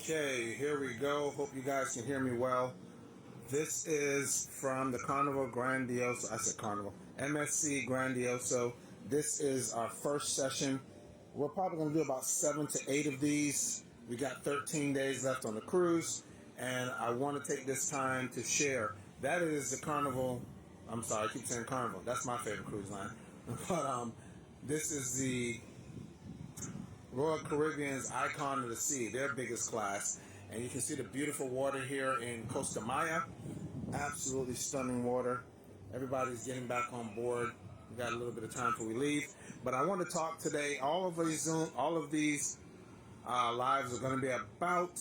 Okay, here we go. Hope you guys can hear me well. This is from the Carnival Grandioso. I said Carnival. MSC Grandioso. This is our first session. We're probably going to do about 7 to 8 of these. We got 13 days left on the cruise, and I want to take this time to share. That is the Carnival. I'm sorry, I keep saying Carnival. That's my favorite cruise line. But this is the Royal Caribbean's Icon of the Sea, their biggest class. And you can see the beautiful water here in Costa Maya. Absolutely stunning water. Everybody's getting back on board. We got a little bit of time before we leave. But I want to talk today. All of these lives are going to be about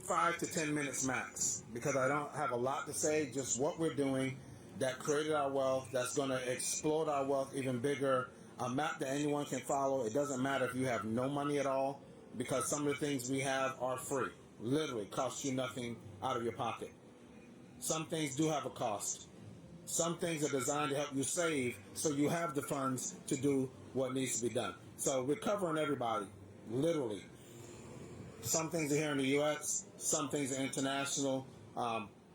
5 to 10 minutes max, because I don't have a lot to say, just what we're doing that created our wealth, that's going to explode our wealth even bigger. A map that anyone can follow. It doesn't matter if you have no money at all, because some of the things we have are free. Literally cost you nothing out of your pocket. Some things do have a cost. Some things are designed to help you save so you have the funds to do what needs to be done. So we're covering everybody, literally. Some things are here in the U.S., some things are international.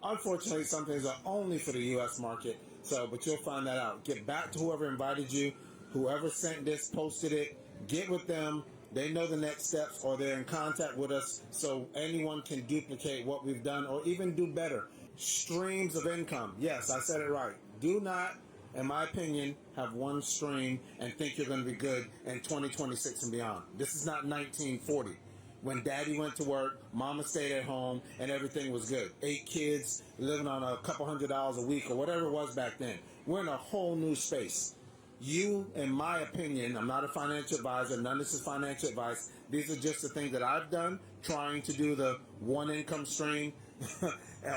Unfortunately, some things are only for the U.S. market. But you'll find that out. Get back to whoever invited you. Whoever sent this, posted it, get with them. They know the next steps, or they're in contact with us, so anyone can duplicate what we've done or even do better. Streams of income. Yes, I said it right. Do not, in my opinion, have one stream and think you're going to be good in 2026 and beyond. This is not 1940. When daddy went to work, mama stayed at home, and everything was good. 8 kids, living on a couple $100s a week or whatever it was back then. We're in a whole new space. You, in my opinion, I'm not a financial advisor. None of this is financial advice. These are just the things that I've done, trying to do the one income stream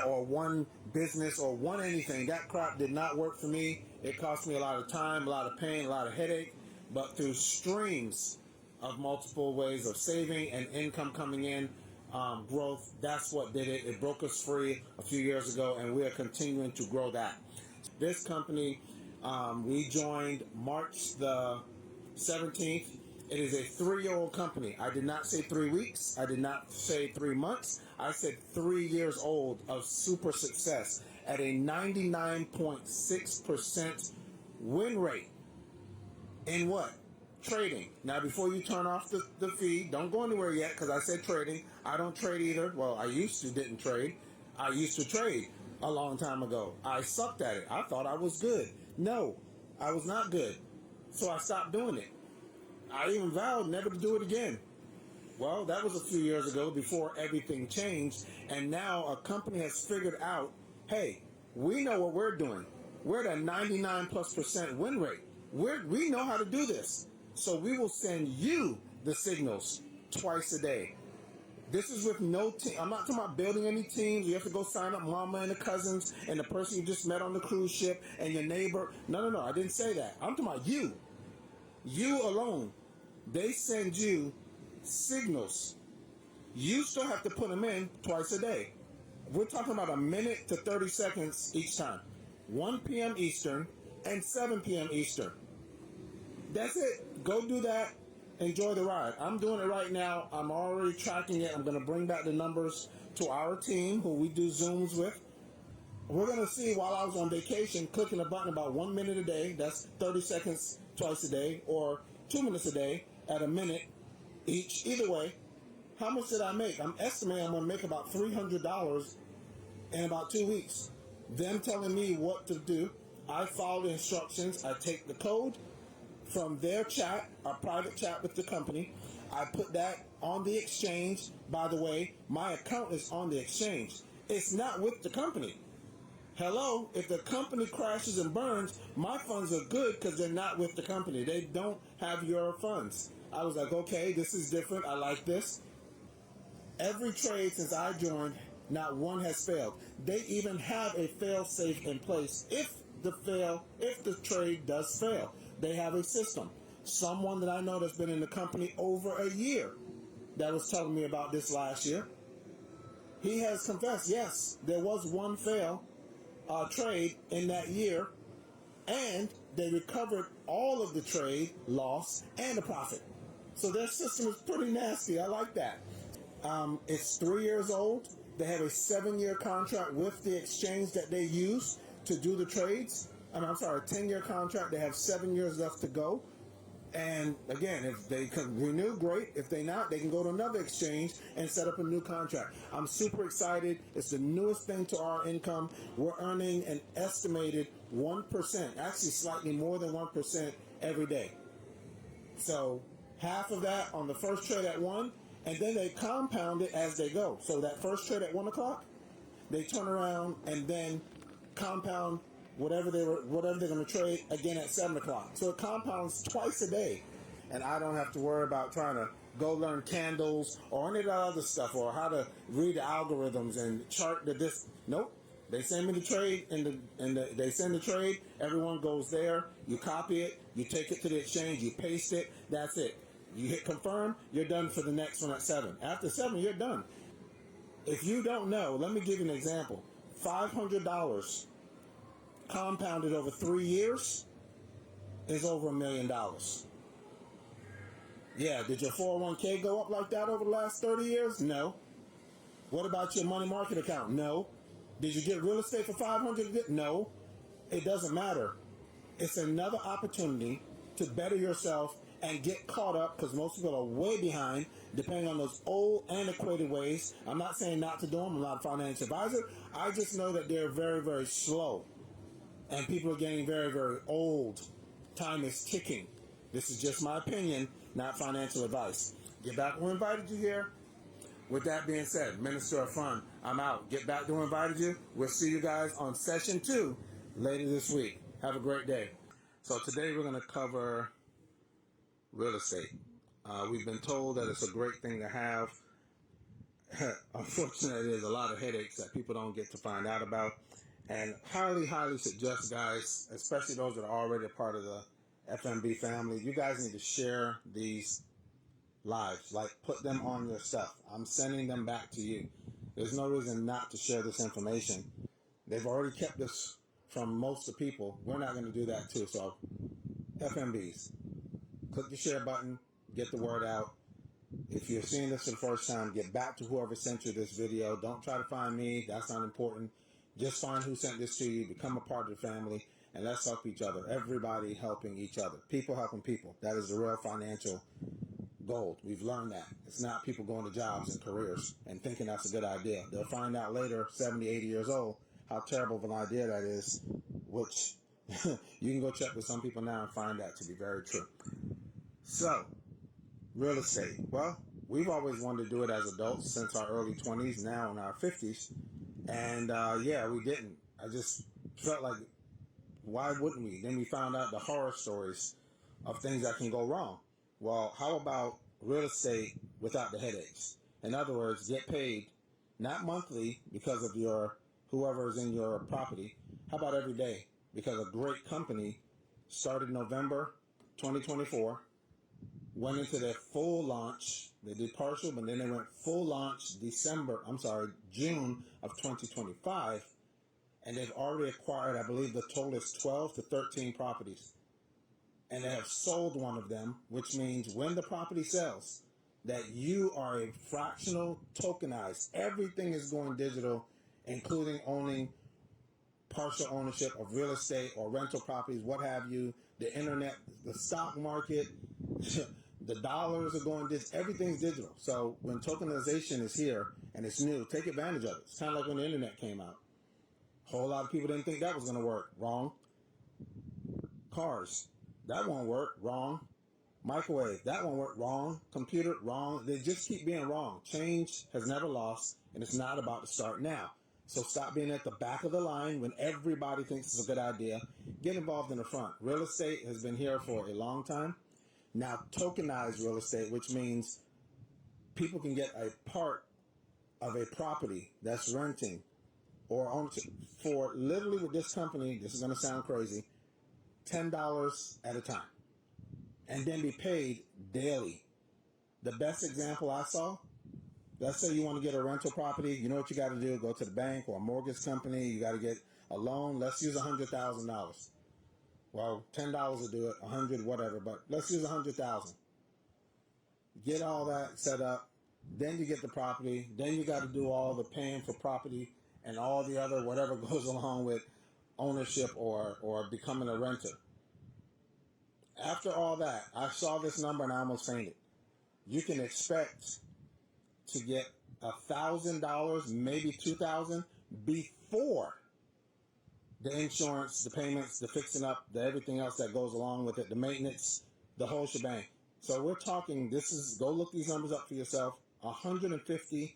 or one business or one anything. That crap did not work for me. It cost me a lot of time, a lot of pain, a lot of headache. But through streams of multiple ways of saving and income coming in, growth, that's what did it. It broke us free a few years ago, and we are continuing to grow that. This company, we joined March the 17th. It is a 3-year-old company. I did not say 3 weeks. I did not say 3 months. I said 3 years old of super success at a 99.6% win rate. In what? Trading. Now, before you turn off the feed, don't go anywhere yet, because I said trading. I don't trade either. Well, I used to didn't trade. I used to trade a long time ago. I sucked at it. I thought I was good. No, I was not good. So I stopped doing it. I even vowed never to do it again. Well, that was a few years ago before everything changed. And now a company has figured out, hey, we know what we're doing. We're at a 99+% win rate. We know how to do this. So we will send you the signals twice a day. This is with no team. I'm not talking about building any teams. You have to go sign up mama and the cousins and the person you just met on the cruise ship and your neighbor. No. I didn't say that. I'm talking about you. You alone. They send you signals. You still have to put them in twice a day. We're talking about a minute to 30 seconds each time. 1 p.m. Eastern and 7 p.m. Eastern. That's it. Go do that. Enjoy the ride. I'm doing it right now. I'm already tracking it. I'm going to bring back the numbers to our team who we do Zooms with. We're going to see, while I was on vacation, clicking a button about 1 minute a day. That's 30 seconds twice a day, or 2 minutes a day at a minute each. Either way, how much did I make? I'm estimating I'm going to make about $300 in about 2 weeks. Them telling me what to do. I follow the instructions. I take the code from their chat, our private chat with the company. I put that on the exchange. By the way, my account is on the exchange. It's not with the company. Hello, if the company crashes and burns, my funds are good because they're not with the company. They don't have your funds. I was like, okay, this is different. I like this. Every trade since I joined, not one has failed. They even have a fail safe in place if the trade does fail. They have a system. Someone that I know that's been in the company over a year that was telling me about this last year, he has confessed, yes, there was one fail trade in that year, and they recovered all of the trade loss and the profit. So their system is pretty nasty. I like that. It's 3 years old. They have a 7-year contract with the exchange that they use to do the trades. I'm sorry, a 10-year contract. They have 7 years left to go. And again, if they can renew, great. If they not, they can go to another exchange and set up a new contract. I'm super excited. It's the newest thing to our income. We're earning an estimated 1%, actually slightly more than 1% every day. So half of that on the first trade at 1, and then they compound it as they go. So that first trade at 1 o'clock, they turn around and then compound whatever they're going to trade again at 7 o'clock. So it compounds twice a day, and I don't have to worry about trying to go learn candles or any of that other stuff, or how to read the algorithms and chart the this. Nope. They send me the trade, they send the trade. Everyone goes there. You copy it. You take it to the exchange. You paste it. That's it. You hit confirm. You're done for the next one at 7. After 7, you're done. If you don't know, let me give you an example. $500 compounded over 3 years is over $1 million. Yeah, did your 401k go up like that over the last 30 years? No. What about your money market account? No. Did you get real estate for $500? No. It doesn't matter. It's another opportunity to better yourself and get caught up, because most people are way behind, depending on those old, antiquated ways. I'm not saying not to do them. I'm not a financial advisor. I just know that they're very, very slow. And people are getting very, very old. Time is ticking. This is just my opinion, not financial advice. Get back who invited you here. With that being said, Minister of Fun, I'm out. Get back to who invited you. We'll see you guys on session 2 later this week. Have a great day. So today we're going to cover real estate. We've been told that it's a great thing to have. Unfortunately, there's a lot of headaches that people don't get to find out about. And highly, highly suggest, guys, especially those that are already a part of the FMB family, you guys need to share these lives. Like, put them on your stuff. I'm sending them back to you. There's no reason not to share this information. They've already kept this from most of the people. We're not going to do that too. So, FMBs, click the share button, get the word out. If you're seeing this for the first time, get back to whoever sent you this video. Don't try to find me. That's not important. Just find who sent this to you. Become a part of the family. And let's help each other. Everybody helping each other. People helping people. That is the real financial gold. We've learned that. It's not people going to jobs and careers and thinking that's a good idea. They'll find out later, 70, 80 years old, how terrible of an idea that is, which you can go check with some people now and find that to be very true. So, real estate. Well, we've always wanted to do it as adults since our early 20s, now in our 50s. And yeah, we didn't. I just felt like, why wouldn't we? Then we found out the horror stories of things that can go wrong. Well, how about real estate without the headaches? In other words, get paid not monthly because of your whoever is in your property. How about every day? Because a great company started November 2024, went into their full launch. They did partial, but then they went full launch June of 2025. And they've already acquired, I believe the total is 12 to 13 properties. And they have sold one of them, which means when the property sells, that you are a fractional tokenized. Everything is going digital, including owning partial ownership of real estate or rental properties, what have you, the internet, the stock market, the dollars are going digital. Everything's digital. So when tokenization is here and it's new, take advantage of it. It's kind of like when the internet came out. A whole lot of people didn't think that was going to work. Wrong. Cars. That won't work. Wrong. Microwave. That won't work. Wrong. Computer. Wrong. They just keep being wrong. Change has never lost, and it's not about to start now. So stop being at the back of the line when everybody thinks it's a good idea. Get involved in the front. Real estate has been here for a long time. Now tokenized real estate, which means people can get a part of a property that's renting or ownership for literally with this company, this is going to sound crazy, $10 at a time. And then be paid daily. The best example I saw, let's say you want to get a rental property. You know what you got to do? Go to the bank or a mortgage company. You got to get a loan. Let's use $100,000. Well, $10 will do it, $100, whatever. But let's use $100,000. Get all that set up. then you get the property, then you got to do all the paying for property and all the other whatever goes along with ownership or becoming a renter. After all that, I saw this number and I almost fainted. You can expect to get $1,000, maybe $2,000 before the insurance, the payments, the fixing up, the everything else that goes along with it, the maintenance, the whole shebang. So we're talking, go look these numbers up for yourself, $150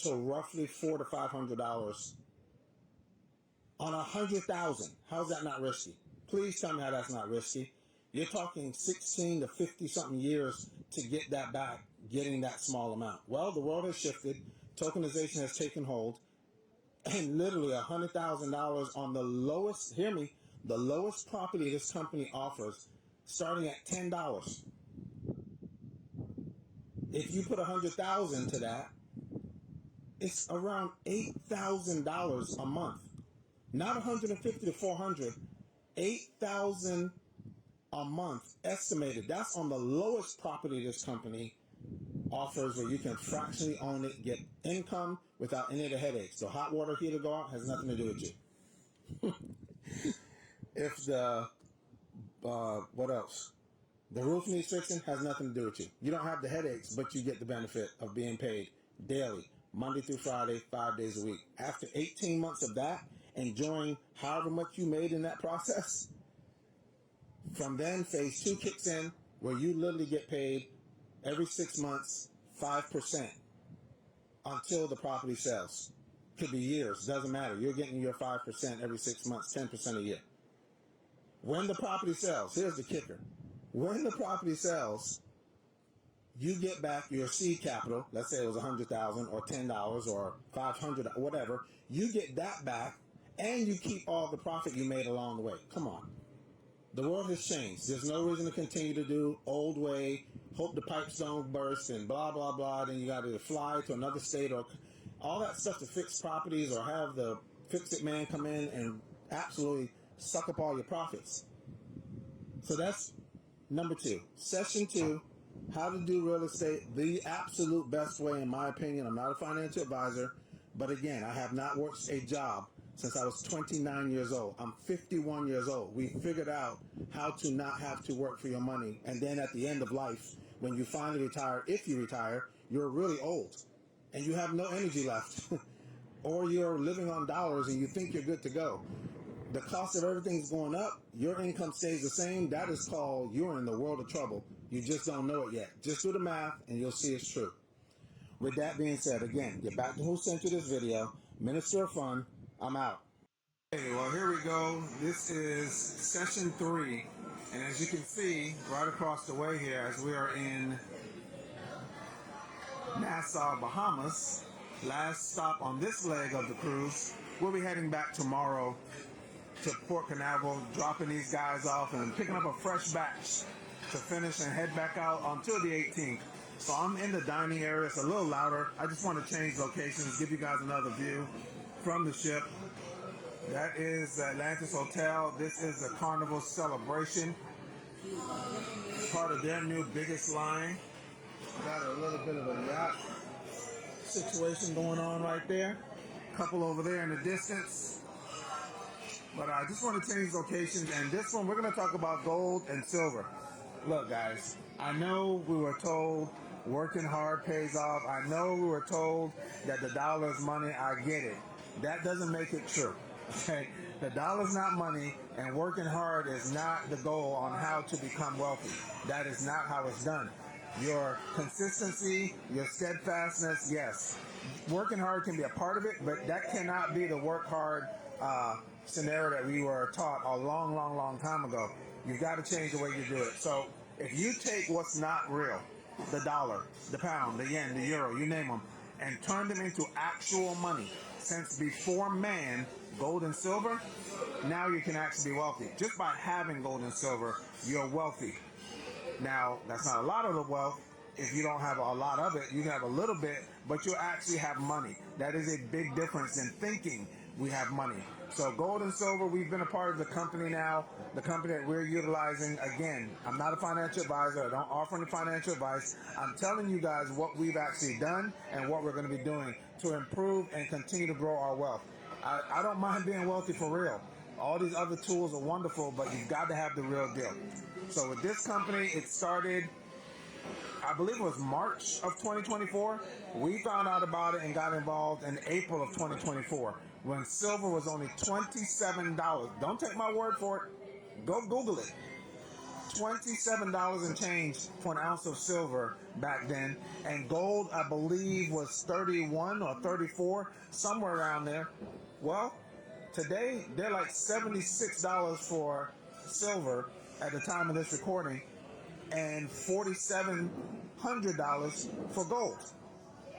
to roughly $400 to $500 on $100,000. How's that not risky? Please tell me how that's not risky. You're talking 16 to 50 something years to get that back, getting that small amount. Well, the world has shifted. Tokenization has taken hold. And literally $100,000 on the lowest, hear me, the lowest property this company offers, starting at $10. If you put $100,000 to that, it's around $8,000 a month. Not 150 to 400, 8,000 a month estimated. That's on the lowest property this company offers, where you can fractionally own it, get income without any of the headaches. The hot water heater go out has nothing to do with you. If the what else? The roof needs fixing, has nothing to do with you. You don't have the headaches, but you get the benefit of being paid daily, Monday through Friday, 5 days a week. After 18 months of that, enjoying however much you made in that process, from then phase 2 kicks in, where you literally get paid every 6 months, 5% until the property sells. Could be years, doesn't matter. You're getting your 5% every 6 months, 10% a year. When the property sells, here's the kicker. When the property sells, you get back your seed capital. Let's say it was $100,000 or $10 or $500, whatever. You get that back, and you keep all the profit you made along the way. Come on. The world has changed. There's no reason to continue to do old way, hope the pipes don't burst and blah, blah, blah. Then you got to fly to another state or all that stuff to fix properties, or have the fix-it man come in and absolutely suck up all your profits. So that's number 2. Session 2, how to do real estate the absolute best way, in my opinion. I'm not a financial advisor, but again, I have not worked a job since I was 29 years old. I'm 51 years old. We figured out how to not have to work for your money. And then at the end of life, when you finally retire, if you retire, you're really old and you have no energy left. Or you're living on dollars and you think you're good to go. The cost of everything's going up. Your income stays the same. That is called you're in the world of trouble. You just don't know it yet. Just do the math and you'll see it's true. With that being said, again, get back to who sent you this video. Minister of Fun. I'm out. Okay, well, here we go. This is session 3. And as you can see, right across the way here, as we are in Nassau, Bahamas, last stop on this leg of the cruise, we'll be heading back tomorrow to Port Canaveral, dropping these guys off and picking up a fresh batch to finish and head back out until the 18th. So I'm in the dining area. It's a little louder. I just want to change locations, give you guys another view from the ship. That is Atlantis Hotel. This is the Carnival Celebration, part of their new biggest line. Got a little bit of a yacht situation going on right there. Couple over there in the distance. But I just want to change locations, and this one we're going to talk about gold and silver. Look, guys, I know we were told working hard pays off. I know we were told that the dollar is money. I get it. That doesn't make it true. Okay, the dollar's not money, and working hard is not the goal on how to become wealthy. That is not how it's done. Your consistency, your steadfastness, yes. Working hard can be a part of it, but that cannot be the work hard scenario that we were taught a long, long, long time ago. You've got to change the way you do it. So if you take what's not real, the dollar, the pound, the yen, the euro, you name them, and turn them into actual money, since before man, gold and silver, now you can actually be wealthy. Just by having gold and silver, you're wealthy. Now, that's not a lot of the wealth. If you don't have a lot of it, you can have a little bit, but you'll actually have money. That is a big difference in thinking we have money. So gold and silver, we've been a part of the company now, the company that we're utilizing. Again, I'm not a financial advisor. I don't offer any financial advice. I'm telling you guys what we've actually done and what we're going to be doing to improve and continue to grow our wealth. I don't mind being wealthy for real. All these other tools are wonderful, but you've got to have the real deal. So with this company, it started, I believe it was March of 2024. We found out about it and got involved in April of 2024 when silver was only $27. Don't take my word for it. Go Google it. $27 and change for an ounce of silver back then. And gold, I believe, was 31 or 34, somewhere around there. Well, today they're like $76 for silver at the time of this recording, and $4,700 for gold.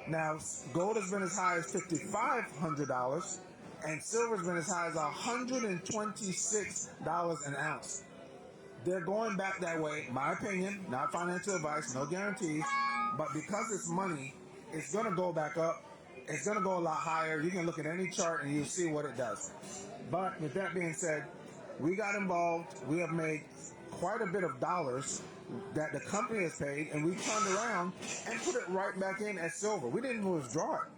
Now, gold has been as high as $5,500, and silver's been as high as $126 an ounce. They're going back that way, my opinion, not financial advice, no guarantees, but because it's money, it's going to go back up. It's going to go a lot higher. You can look at any chart and you'll see what it does. But with that being said, we got involved. We have made quite a bit of dollars that the company has paid, and we turned around and put it right back in as silver. We didn't even withdraw it.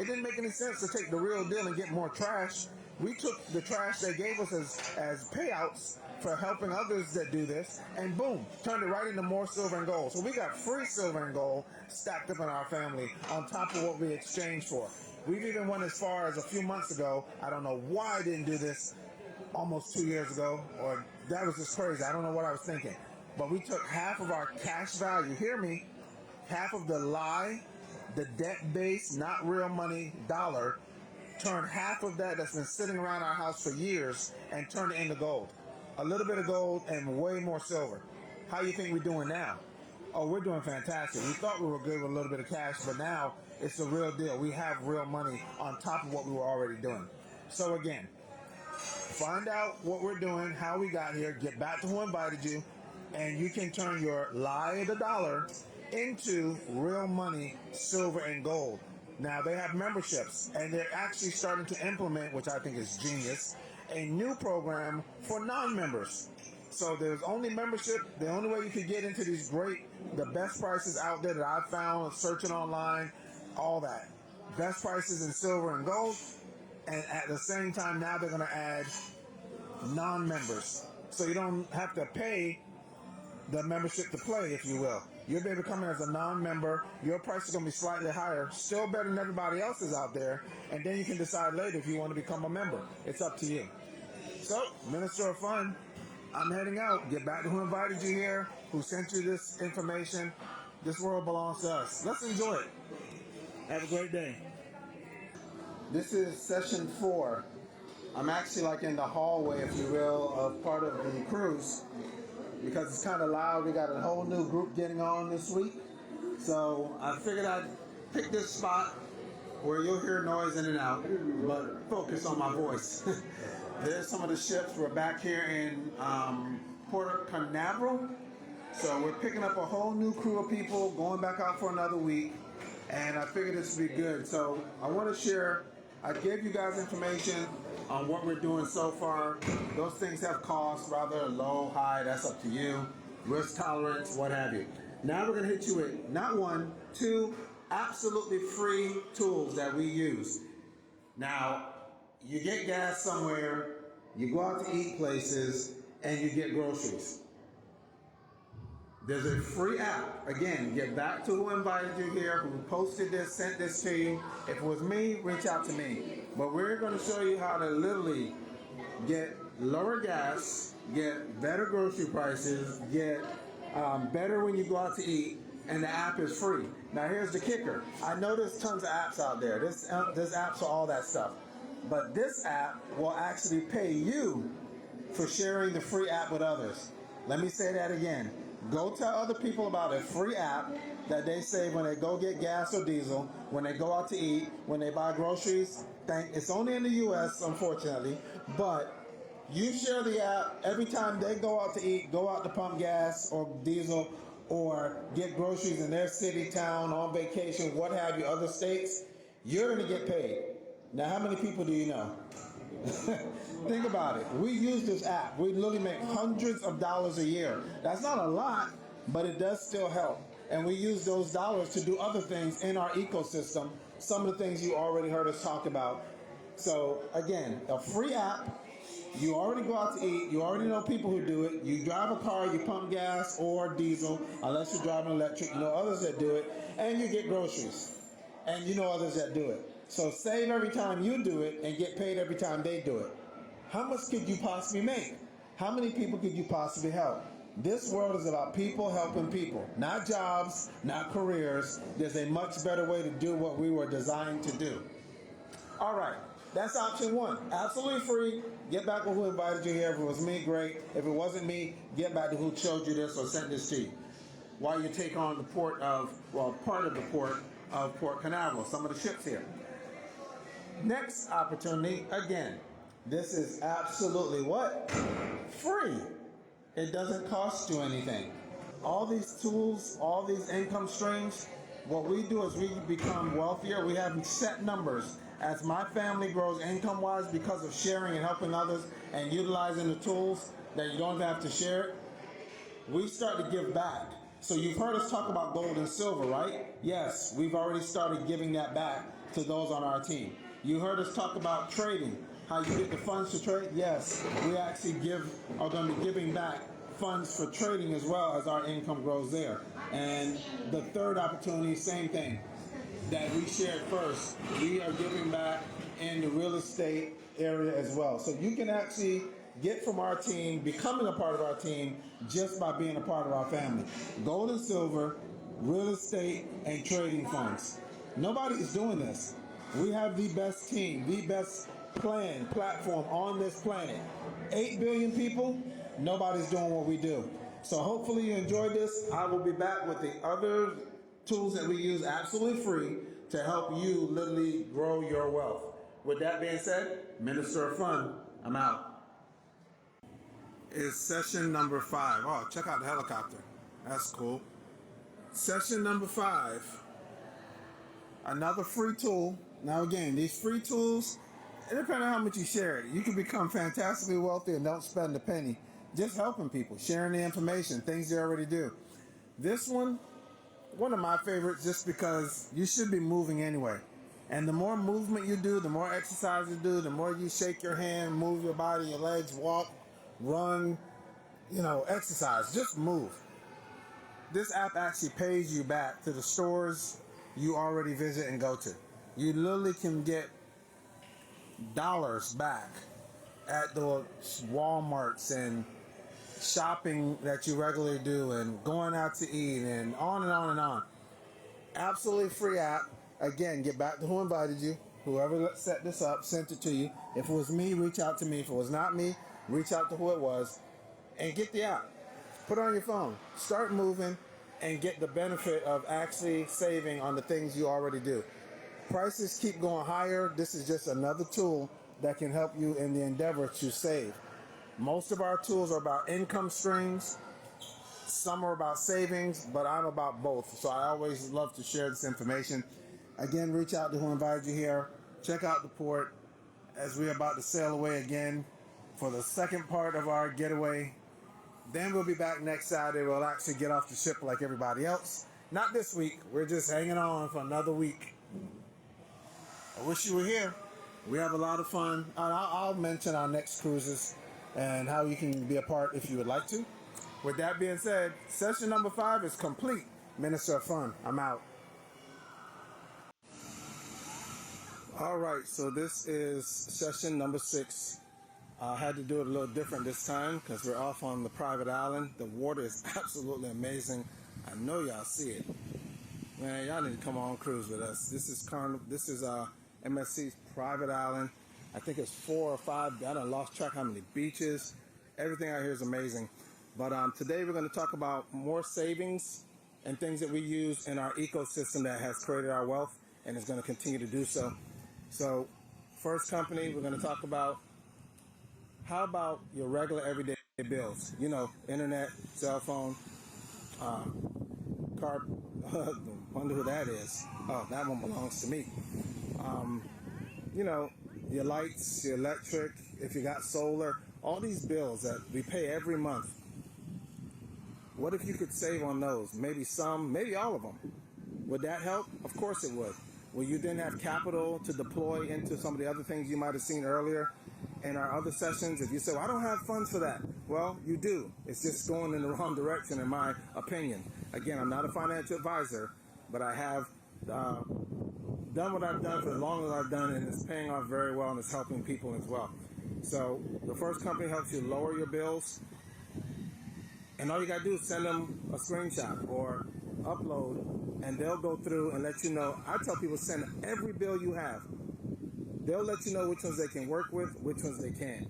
It didn't make any sense to take the real deal and get more trash. We took the trash they gave us as payouts for helping others that do this, and boom, turned it right into more silver and gold. So we got free silver and gold stacked up in our family on top of what we exchanged for. We've even went as far as a few months ago. I don't know why I didn't do this almost 2 years ago, or that was just crazy. I don't know what I was thinking. But we took half of our cash value, hear me, half of the lie, the debt-based, not real money dollar, turned half of that that's been sitting around our house for years and turned it into gold. A little bit of gold and way more silver. How you think we're doing now? Oh, we're doing fantastic. We thought we were good with a little bit of cash, but now it's the real deal. We have real money on top of what we were already doing. So again, find out what we're doing, how we got here, get back to who invited you, and you can turn your lie of the dollar into real money, silver and gold. Now, they have memberships, and they're actually starting to implement, which I think is genius, a new program for non-members. So there's only membership. The only way you can get into these the best prices out there that I found, searching online, all that. Best prices in silver and gold. And at the same time, now they're going to add non-members. So you don't have to pay the membership to play, if you will. You'll be able to come in as a non-member. Your price is going to be slightly higher, still better than everybody else's out there. And then you can decide later if you want to become a member. It's up to you. So, Minister of Fun, I'm heading out. Get back to who invited you here, who sent you this information. This world belongs to us. Let's enjoy it. Have a great day. This is session 4. I'm actually like in the hallway, if you will, of part of the cruise because it's kind of loud. We got a whole new group getting on this week. So I figured I'd pick this spot where you'll hear noise in and out, but focus on my voice. There's some of the ships. We're back here in Puerto Canaveral. So we're picking up a whole new crew of people, going back out for another week. And I figured this would be good. So I want to share, I gave you guys information on what we're doing so far. Those things have costs, rather low, high, that's up to you. Risk tolerance, what have you. Now we're going to hit you with not 1, 2 absolutely free tools that we use. Now, you get gas somewhere, you go out to eat places, and you get groceries. There's a free app. Again, get back to who invited you here, who posted this, sent this to you. If it was me, reach out to me. But we're going to show you how to literally get lower gas, get better grocery prices, get better when you go out to eat, and the app is free. Now here's the kicker. I know there's tons of apps out there. There's apps for all that stuff. But this app will actually pay you for sharing the free app with others. Let me say that again. Go tell other people about a free app that they save when they go get gas or diesel, when they go out to eat, when they buy groceries. It's only in the U.S., unfortunately, but you share the app every time they go out to eat, go out to pump gas or diesel, or get groceries in their city, town, on vacation, what have you, other states. You're going to get paid. Now, how many people do you know? Think about it. We use this app. We literally make hundreds of dollars a year. That's not a lot, but it does still help. And we use those dollars to do other things in our ecosystem. Some of the things you already heard us talk about. So again, a free app. You already go out to eat. You already know people who do it. You drive a car, you pump gas or diesel, unless you're driving electric. You know others that do it. And you get groceries. And you know others that do it. So save every time you do it and get paid every time they do it. How much could you possibly make? How many people could you possibly help? This world is about people helping people, not jobs, not careers. There's a much better way to do what we were designed to do. All right, that's option one. Absolutely free. Get back with who invited you here. If it was me, great. If it wasn't me, get back to who showed you this or sent this to you. While you take on the part of the port of Port Canaveral, some of the ships here. Next opportunity, again, this is absolutely what? Free. It doesn't cost you anything. All these tools, all these income streams, what we do is we become wealthier. We have set numbers. As my family grows income-wise because of sharing and helping others and utilizing the tools that you don't have to share, we start to give back. So you've heard us talk about gold and silver, right? Yes, we've already started giving that back to those on our team. You heard us talk about trading, how you get the funds to trade. Yes, we actually are going to be giving back funds for trading as well as our income grows there. And the third opportunity, same thing that we shared first. We are giving back in the real estate area as well. So you can actually get from our team, becoming a part of our team, just by being a part of our family. Gold and silver, real estate, and trading funds. Nobody is doing this. We have the best team, the best platform on this planet. 8 billion people, nobody's doing what we do. So hopefully you enjoyed this. I will be back with the other tools that we use absolutely free to help you literally grow your wealth. With that being said, Minister of Fun, I'm out. Is session number 5. Oh, check out the helicopter. That's cool. Session number 5. Another free tool. Now again, these free tools, depending on how much you share it, you can become fantastically wealthy and don't spend a penny. Just helping people, sharing the information, things they already do. This one of my favorites, just because you should be moving anyway. And the more movement you do, the more exercise you do, the more you shake your hand, move your body, your legs, walk, run, exercise, just move. This app actually pays you back to the stores you already visit and go to. You literally can get dollars back at the Walmarts and shopping that you regularly do and going out to eat and on and on and on. Absolutely free app. Again, get back to who invited you. Whoever set this up sent it to you. If it was me, reach out to me. If it was not me, reach out to who it was and get the app. Put it on your phone. Start moving and get the benefit of actually saving on the things you already do. Prices keep going higher. This is just another tool that can help you in the endeavor to save. Most of our tools are about income streams. Some are about savings, but I'm about both. So I always love to share this information. Again, reach out to who invited you here. Check out the port as we're about to sail away again for the second part of our getaway. Then we'll be back next Saturday. We'll actually get off the ship like everybody else. Not this week. We're just hanging on for another week. I wish you were here. We have a lot of fun. I'll mention our next cruises and how you can be a part if you would like to. With that being said, session number 5 is complete. Minister of Fun, I'm out. All right, so this is session number 6. I had to do it a little different this time because we're off on the private island. The water is absolutely amazing. I know y'all see it. Man, y'all need to come on cruise with us. This is MSC's private island. I think it's 4 or 5. I done lost track how many beaches. Everything out here is amazing. But today we're going to talk about more savings and things that we use in our ecosystem that has created our wealth and is going to continue to do so. So, first company we're going to talk about, how about your regular everyday bills? Internet, cell phone, car. Wonder who that is. Oh, that one belongs to me. your lights, your electric, if you got solar, all these bills that we pay every month. What if you could save on those? Maybe some, maybe all of them. Would that help? Of course it would. Will you then have capital to deploy into some of the other things you might have seen earlier in our other sessions? If you say, well, I don't have funds for that. Well, you do. It's just going in the wrong direction, in my opinion. Again, I'm not a financial advisor, but I have done what I've done for as long as I've done, and it's paying off very well, and it's helping people as well. So the first company helps you lower your bills, and all you got to do is send them a screenshot or upload, and they'll go through and let you know. I tell people, send every bill you have. They'll let you know which ones they can work with, which ones they can't.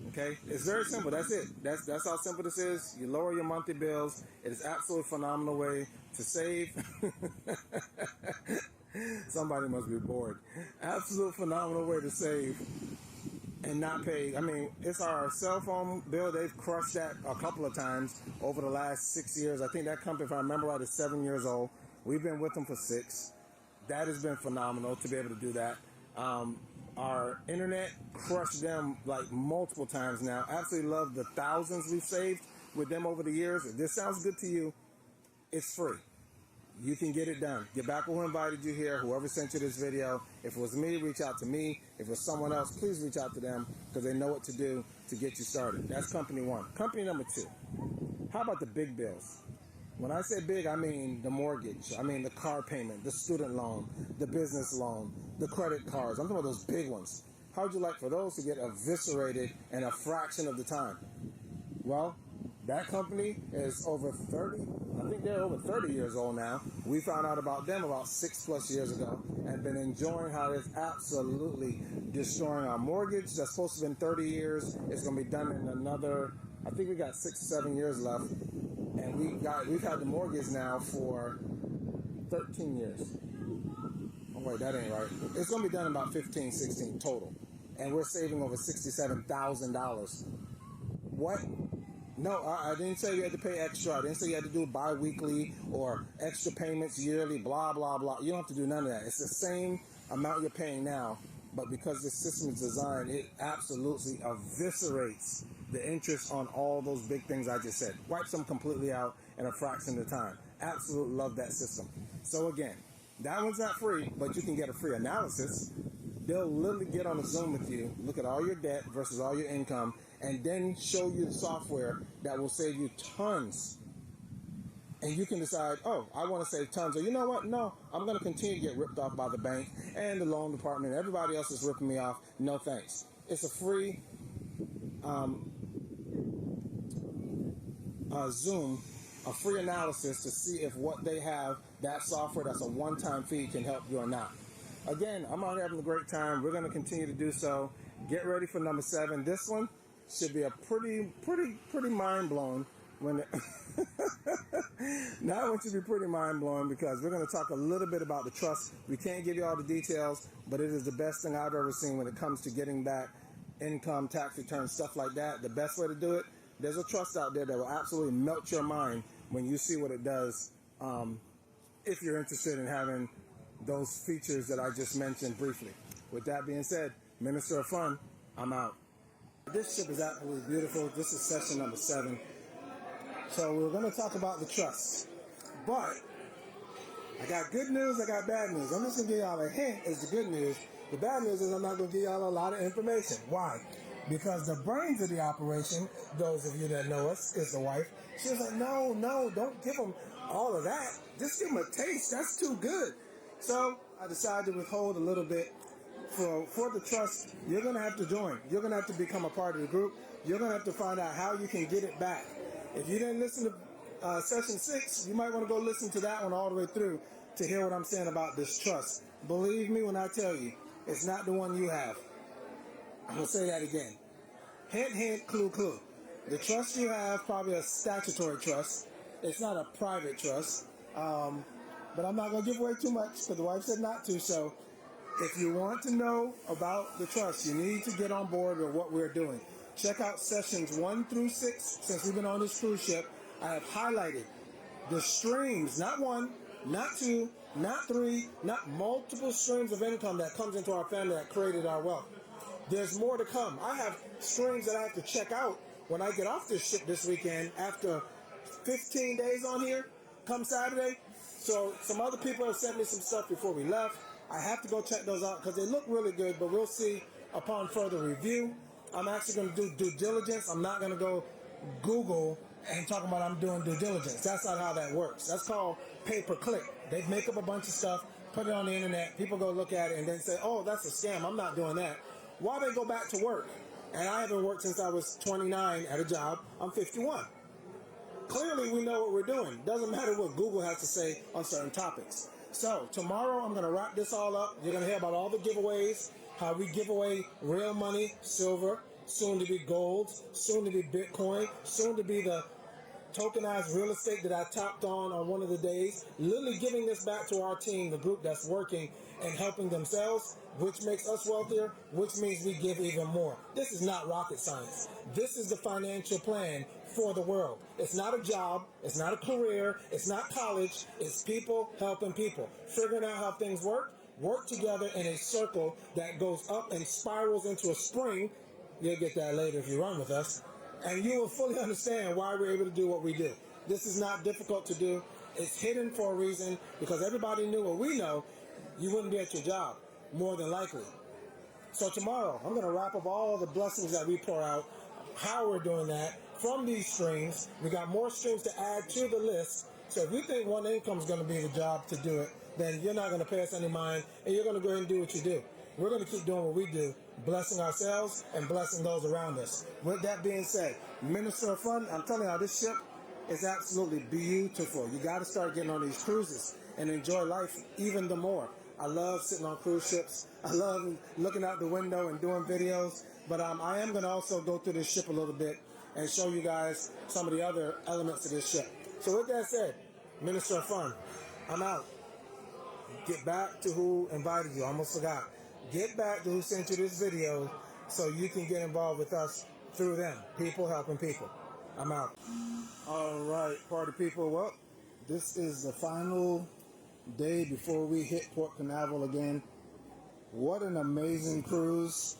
Okay? It's very simple. That's it. That's how simple this is. You lower your monthly bills. It is absolutely a phenomenal way to save. Somebody must be bored. Absolute phenomenal way to save and not pay. I mean, it's our cell phone bill. They've crushed that a couple of times over the last 6 years. I think that company, if I remember right, is 7 years old. We've been with them for 6. That has been phenomenal to be able to do that. Our internet crushed them like multiple times now. Absolutely love the thousands we've saved with them over the years. If this sounds good to you, it's free. You can get it done. Get back with who invited you here, whoever sent you this video. If it was me, reach out to me. If it was someone else, please reach out to them because they know what to do to get you started. That's company 1. Company number 2. How about the big bills? When I say big, I mean the mortgage. I mean the car payment, the student loan, the business loan, the credit cards. I'm talking about those big ones. How would you like for those to get eviscerated in a fraction of the time? Well, that company is over 30. I think they're over 30 years old now. We found out about them about 6+ years ago and been enjoying how it's absolutely destroying our mortgage. That's supposed to have been 30 years. It's going to be done in another, I think we got 6-7 years left. And we've had the mortgage now for 13 years. Oh wait, that ain't right. It's going to be done in about 15, 16 total. And we're saving over $67,000. What? No, I didn't say you had to pay extra. I didn't say you had to do it bi-weekly or extra payments yearly, blah, blah, blah. You don't have to do none of that. It's the same amount you're paying now, but because this system is designed, it absolutely eviscerates the interest on all those big things I just said. Wipes them completely out in a fraction of the time. Absolutely love that system. So again, that one's not free, but you can get a free analysis. They'll literally get on a Zoom with you, look at all your debt versus all your income, and then show you the software that will save you tons. And you can decide, oh, I want to save tons. Or you know what? No, I'm going to continue to get ripped off by the bank and the loan department. Everybody else is ripping me off. No thanks. It's a free Zoom, a free analysis to see if what they have, that software that's a one-time fee, can help you or not. Again, I'm out here having a great time. We're going to continue to do so. Get ready for number 7. This one should be a pretty mind-blowing. That one should be pretty mind-blowing because we're going to talk a little bit about the trust. We can't give you all the details, but it is the best thing I've ever seen when it comes to getting back income, tax returns, stuff like that. The best way to do it, there's a trust out there that will absolutely melt your mind when you see what it does. If you're interested in having those features that I just mentioned briefly. With that being said, Minister of Fun, I'm out. This ship is absolutely beautiful. This is session number 7. So we're going to talk about the trust. But I got good news, I got bad news. I'm just going to give y'all a hint as the good news. The bad news is I'm not going to give y'all a lot of information. Why? Because the brains of the operation, those of you that know us, is the wife. She was like, no, don't give them all of that. Just give them a taste. That's too good. So I decided to withhold a little bit. For the trust, you're going to have to join. You're going to have to become a part of the group. You're going to have to find out how you can get it back. If you didn't listen to session 6, you might want to go listen to that one all the way through to hear what I'm saying about this trust. Believe me when I tell you, it's not the one you have. I'm going to say that again. Hint, hint, clue, clue. The trust you have, probably a statutory trust. It's not a private trust. But I'm not going to give away too much because the wife said not to. So if you want to know about the trust, you need to get on board with what we're doing. Check out sessions 1 through 6. Since we've been on this cruise ship, I have highlighted the streams, not 1, not 2, Not 3, not multiple streams of income that comes into our family that created our wealth. There's more to come. I have streams that I have to check out when I get off this ship this weekend after 15 days on here, come Saturday. So some other people have sent me some stuff before we left. I have to go check those out because they look really good, but we'll see upon further review. I'm actually going to do due diligence. I'm not going to go Google and talk about I'm doing due diligence. That's not how that works. That's called pay-per-click. They make up a bunch of stuff, put it on the internet, people go look at it and then say, oh, that's a scam. I'm not doing that. Why they go back to work? And I haven't worked since I was 29 at a job. I'm 51. Clearly, we know what we're doing. Doesn't matter what Google has to say on certain topics. So tomorrow, I'm going to wrap this all up. You're going to hear about all the giveaways, how we give away real money, silver, soon to be gold, soon to be Bitcoin, soon to be the tokenized real estate that I tapped on one of the days, literally giving this back to our team, the group that's working and helping themselves, which makes us wealthier, which means we give even more. This is not rocket science. This is the financial plan for the world. It's not a job. It's not a career. It's not college. It's people helping people, figuring out how things work together in a circle that goes up and spirals into a spring. You'll get that later if you run with us. And you will fully understand why we're able to do what we do. This is not difficult to do. It's hidden for a reason, because everybody knew what we know, you wouldn't be at your job, more than likely. So tomorrow, I'm going to wrap up all the blessings that we pour out, how we're doing that, from these streams. We got more streams to add to the list. So if you think one income is going to be the job to do it, then you're not going to pay us any mind, and you're going to go ahead and do what you do. We're going to keep doing what we do, blessing ourselves and blessing those around us. With that being said, Minister of Fun, I'm telling you, this ship is absolutely beautiful. You got to start getting on these cruises and enjoy life even the more. I love sitting on cruise ships. I love looking out the window and doing videos. But I am going to also go through this ship a little bit and show you guys some of the other elements of this ship. So with that said, Minister of Fun, I'm out. Get back to who invited you. I almost forgot. Get back to who sent you this video so you can get involved with us through them. People helping people. I'm out. All right, party people. Well, this is the final day before we hit Port Canaveral again. What an amazing cruise.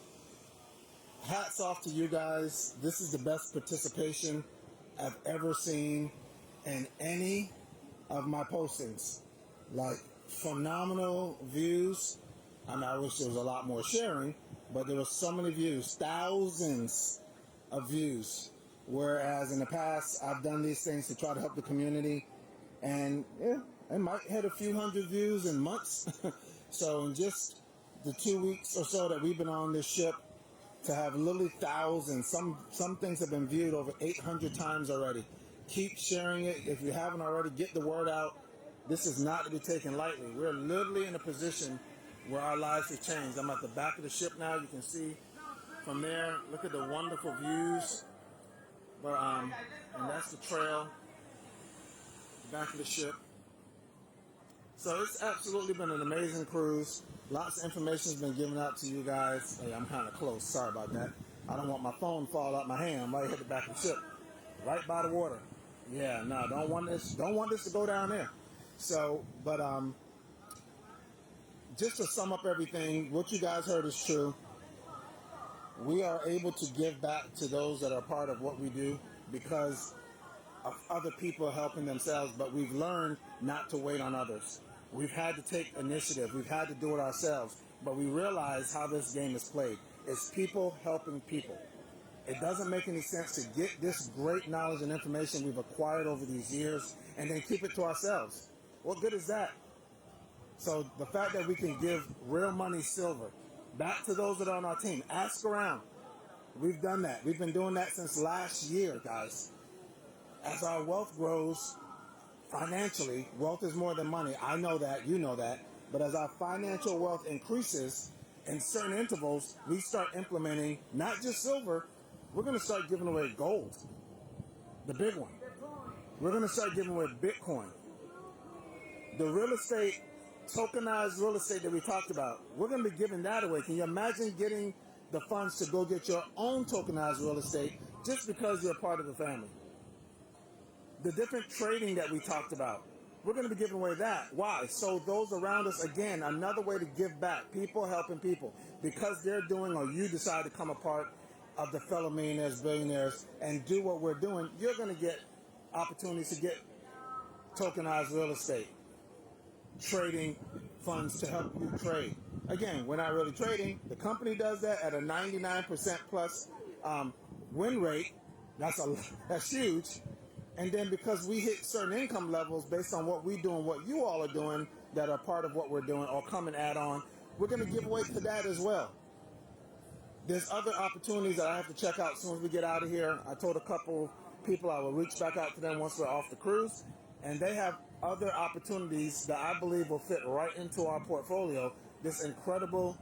Hats off to you guys. This is the best participation I've ever seen in any of my postings. Like, phenomenal views. I wish there was a lot more sharing, but there were so many views, thousands of views. Whereas in the past, I've done these things to try to help the community, and yeah, it might hit a few hundred views in months. So in just the 2 weeks or so that we've been on this ship, to have literally thousands, some things have been viewed over 800 times already. Keep sharing it. If you haven't already, get the word out. This is not to be taken lightly. We're literally in a position where our lives have changed. I'm at the back of the ship now. You can see from there. Look at the wonderful views. But and that's the trail, the back of the ship. So it's absolutely been an amazing cruise. Lots of information has been given out to you guys. Hey, I'm kind of close. Sorry about that. I don't want my phone to fall out my hand. I'm right at the back of the ship, right by the water. Yeah, no, don't want this to go down there. So, but just to sum up everything, what you guys heard is true. We are able to give back to those that are part of what we do because of other people helping themselves, but we've learned not to wait on others. We've had to take initiative. We've had to do it ourselves, but we realize how this game is played. It's people helping people. It doesn't make any sense to get this great knowledge and information we've acquired over these years and then keep it to ourselves. What good is that? So the fact that we can give real money, silver, back to those that are on our team. Ask around. We've done that. We've been doing that since last year, guys. As our wealth grows financially, wealth is more than money. I know that. You know that. But as our financial wealth increases in certain intervals, we start implementing not just silver. We're going to start giving away gold, the big one. We're going to start giving away Bitcoin. The real estate, tokenized real estate that we talked about, we're going to be giving that away. Can you imagine getting the funds to go get your own tokenized real estate just because you're a part of the family? The different trading that we talked about, We're going to be giving away that. Why? So those around us, again, another way to give back. People helping people. Because they're doing, or you decide to come a part of the fellow millionaires, billionaires, and do what we're doing, you're going to get opportunities to get tokenized real estate, trading funds to help you trade. Again, we're not really trading. The company does that at a 99% plus win rate. That's huge. And then because we hit certain income levels based on what we do and what you all are doing that are part of what we're doing or come and add on, we're going to give away to that as well. There's other opportunities that I have to check out as soon as we get out of here. I told a couple people I will reach back out to them once we're off the cruise. And they have other opportunities that I believe will fit right into our portfolio. This incredible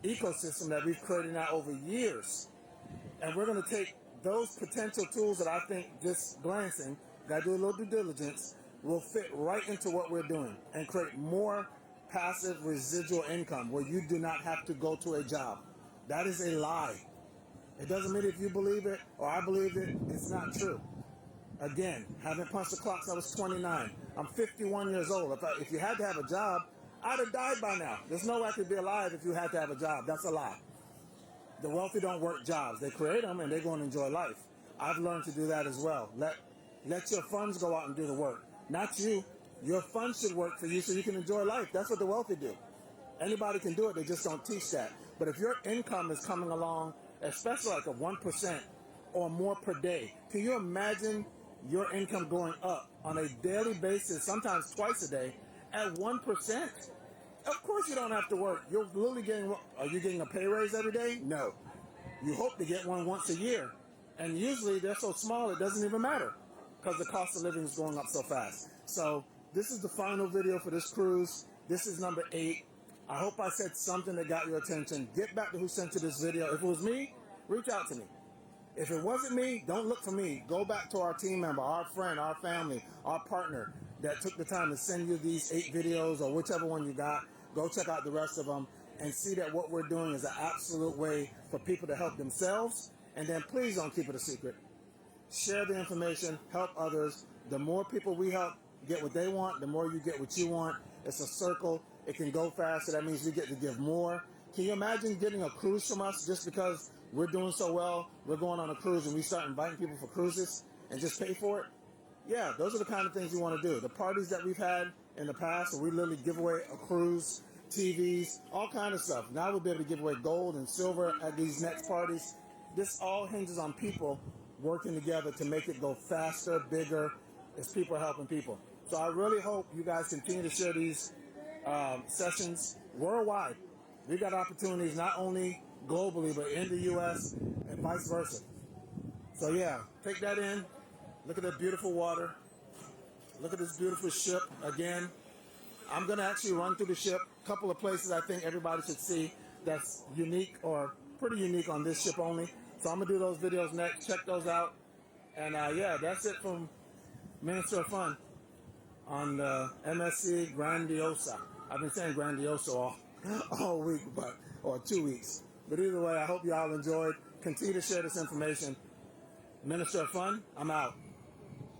ecosystem that we've created now over years. And we're going to take those potential tools that I think, just glancing, got to do a little due diligence, will fit right into what we're doing and create more passive residual income where you do not have to go to a job. That is a lie. It doesn't mean if you believe it or I believe it, it's not true. Again, haven't punched the clock since I was 29. I'm 51 years old. If you had to have a job, I'd have died by now. There's no way I could be alive if you had to have a job. That's a lie. The wealthy don't work jobs. They create them and they're going to enjoy life. I've learned to do that as well. Let your funds go out and do the work. Not you. Your funds should work for you so you can enjoy life. That's what the wealthy do. Anybody can do it. They just don't teach that. But if your income is coming along, especially like a 1% or more per day, can you imagine your income going up on a daily basis, sometimes twice a day, at 1%? Of course you don't have to work. You're literally are you getting a pay raise every day? No. You hope to get one once a year. And usually they're so small it doesn't even matter because the cost of living is going up so fast. So this is the final video for this cruise. This is number 8. I hope I said something that got your attention. Get back to who sent you this video. If it was me, reach out to me. If it wasn't me, don't look for me. Go back to our team member, our friend, our family, our partner that took the time to send you these 8 videos or whichever one you got. Go check out the rest of them and see that what we're doing is an absolute way for people to help themselves. And then please don't keep it a secret. Share the information, help others. The more people we help get what they want, the more you get what you want. It's a circle. It can go faster. That means we get to give more. Can you imagine getting a cruise from us just because we're doing so well? We're going on a cruise and we start inviting people for cruises and just pay for it? Yeah, those are the kind of things we want to do. The parties that we've had in the past where we literally give away a cruise, TVs, all kind of stuff. Now we'll be able to give away gold and silver at these next parties. This all hinges on people working together to make it go faster, bigger, as people are helping people. So I really hope you guys continue to share these sessions worldwide. We've got opportunities not only globally, but in the U.S. and vice versa. So yeah, take that in. Look at the beautiful water. Look at this beautiful ship. Again, I'm going to actually run through the ship. A couple of places I think everybody should see that's unique or pretty unique on this ship only. So I'm going to do those videos next. Check those out. And yeah, that's it from Minister of Fun on the MSC Grandiosa. I've been saying Grandiosa all week, or 2 weeks. But either way, I hope you all enjoyed. Continue to share this information. Minister of Fun, I'm out.